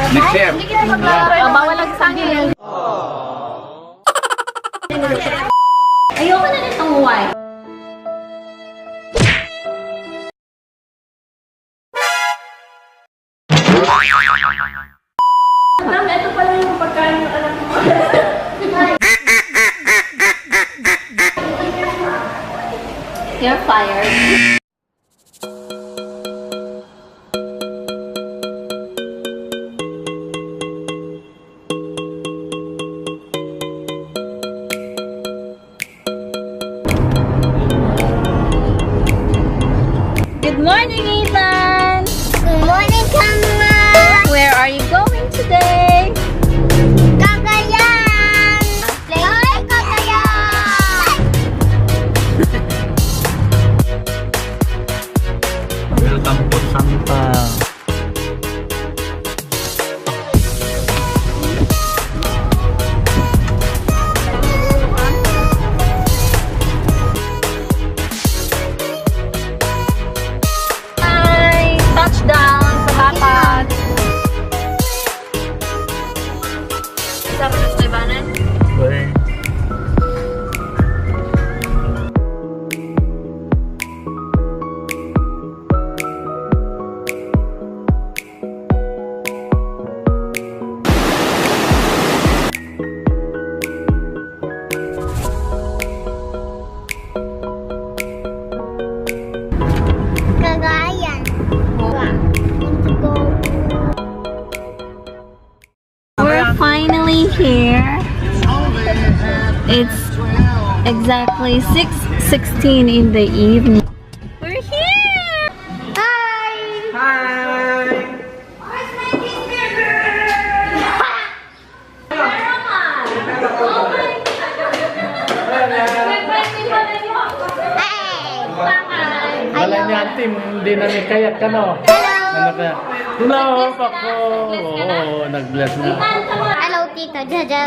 Next year. Bawal lang sa akin. Ayoko na nitong white. Ito pala yung pagkain ng anak mo. You're fired. Good morning, Ethan! Good morning, Kama! Where are you going today? Cagayan! Hi, Cagayan! Welcome to Santa. Hi! Touchdown sa Bapat! Sabi na sa Ibanan? Well, Cagayan. We're finally here. It's exactly 6:16 in the evening. We're here! Hi! Hi! Wala niya team, hindi na ni kayat ka no? Ano ka? Hello, Paco! Oo, nag-bless na. Hello, Tito Jojo.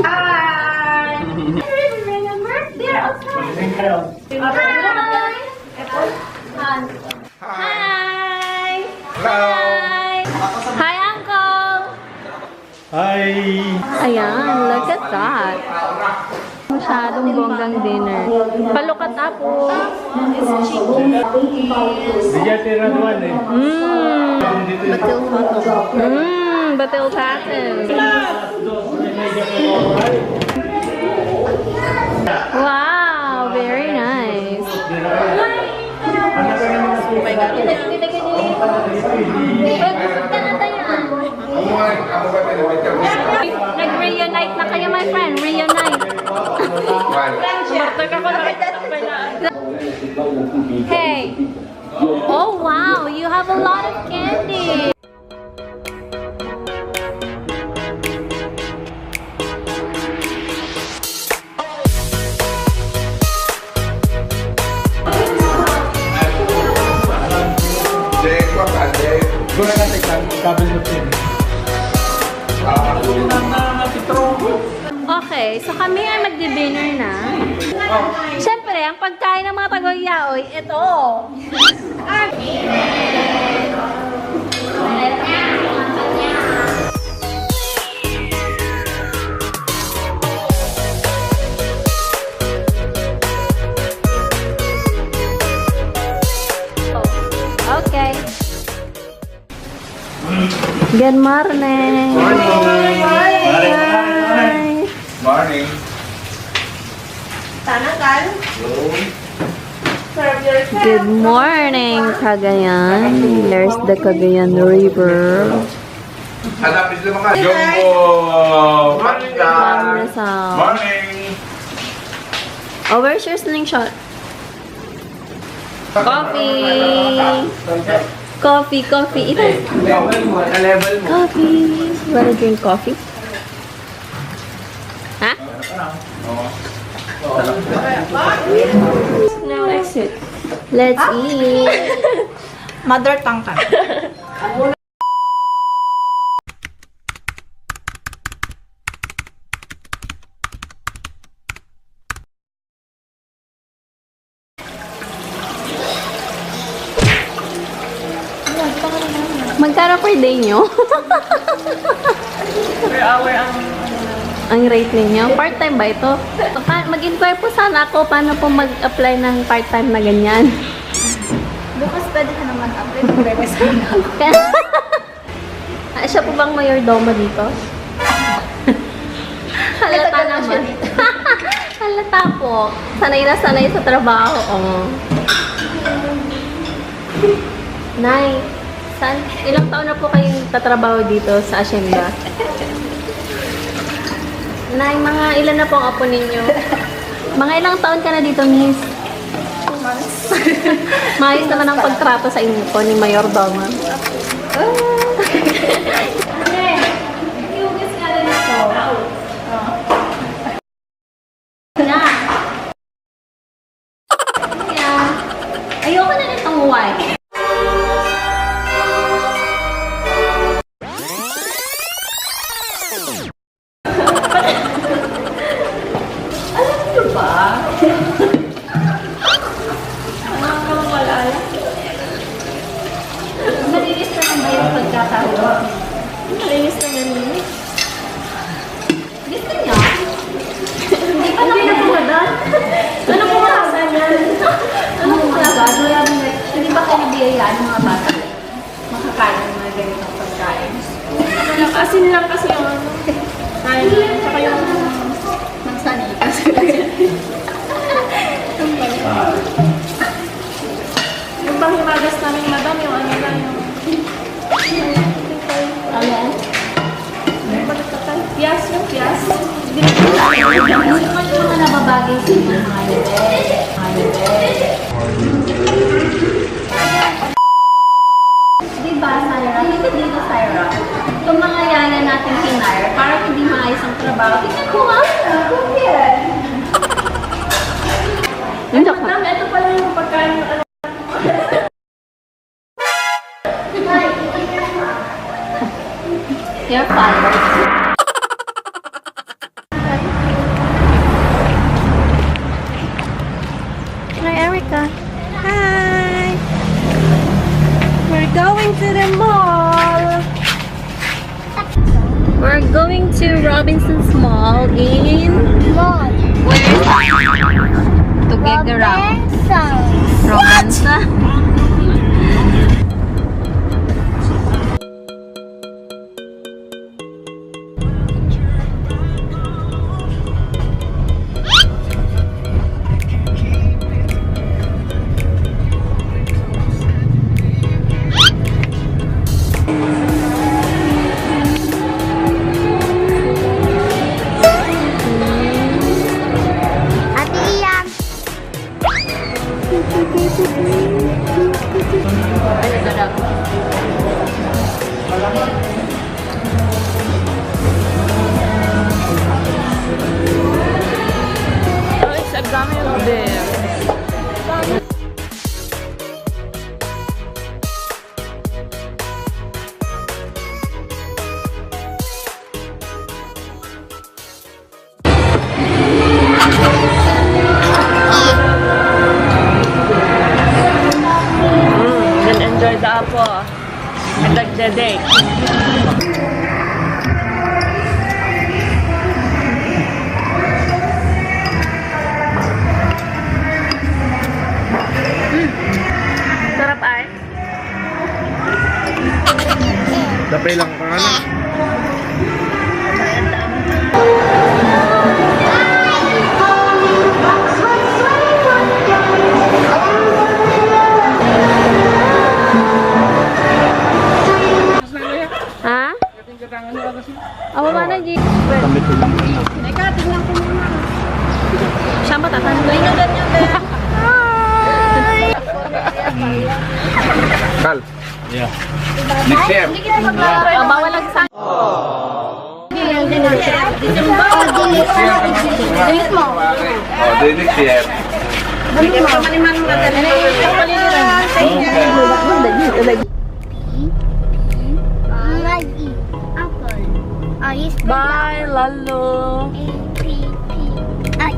Hi! Hi! Hi, Uncle! Hi! Ayan, look at that. Masyadong bonggang dinner. Palukat apo. Bigyan tira duwan eh. Batil tatas. Wow, very nice. Oh my God. Nag-reunite na kayo, my friend. Reunite. Hey. Oh, wow. You have a lot of candy. Guna natin kabel mo team. Okay, so kami ay magdi-dinner na. Siyempre, ang pagkain ng mga tagoyaoy, ito. Okay. Good morning. Hi. morning. Good morning, Cagayan. There's the Cagayan River. Hanapin sila mga Jumbo Panda. Rizal. Morning. Oh, where's your slingshot? Coffee. Coffee. Ito. Coffee. Wanna drink coffee? Ha? Now exit. Let's eat. Mother tongue ka. Magkano per day nyo? Per hour ang Ang rate ninyo? Part-time ba ito? Mag-inquire po sana ako paano po mag-apply ng part-time na ganyan. Bukas pwede ka naman apply kung bebe sana. Siya po bang mayordomo dito? Halata naman. Halata po. Sanay na sanay sa trabaho. Oh. Nay, ilang taon na po kayong tatrabaho dito sa Hacienda? Nay, mga ilan na po ang apo ninyo? Mga ilang taon ka na dito, miss? 2 months. Maayos naman ang pagtrato sa inyo po ni Mayordomo. Iugis nga rin ito. Na. Kaya, ayoko na nitong white. Alam niyo ba? Malinis naman ba yung pagkakaroon? Malinis naman yun. Gusto niya? Hindi pa naman napumadan. Ano po makasan yan? Ano po makasan? Hindi ba kayo biyayaan ng mga bata? Makakain ng mga ganitong pagkain. asin lang kasi yung ano. Ay, saka yung Magsanay kasi. yung panghimagas namin madam, yung ano lang yung Ayan. piyas, yung piyas. Yung mga nababagay sa inyo, mga Diba, Syra? Dito, Syra. Itong mga yaya natin kinire, parang hindi maayos ang trabaho. Tingnan ko nga. Hindi ako. Madam, ito pala yung pagkain ng ano. You're fired. Hi, Erica. Hi. We're going to the mall. We're going to Robinson's Mall in Mall. Tuguegarao. Robinsons. Romansa. Ate Ian. Oh, it's a gummy over there. Can enjoy the apple. And like the day. Sarap ay. Dapay lang ka na. Ha? Awa ba na, G? Kami tuloy. Siya matatanggay. Kal, Yeah. next year. Bawal lang sa... Dilis mo. Oh, the next year. Mag-i. Apple. Ayos ka. Bye, Lalo. A-P-P. Ay.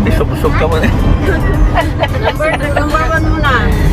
Busog ka mo na. Number 1 muna.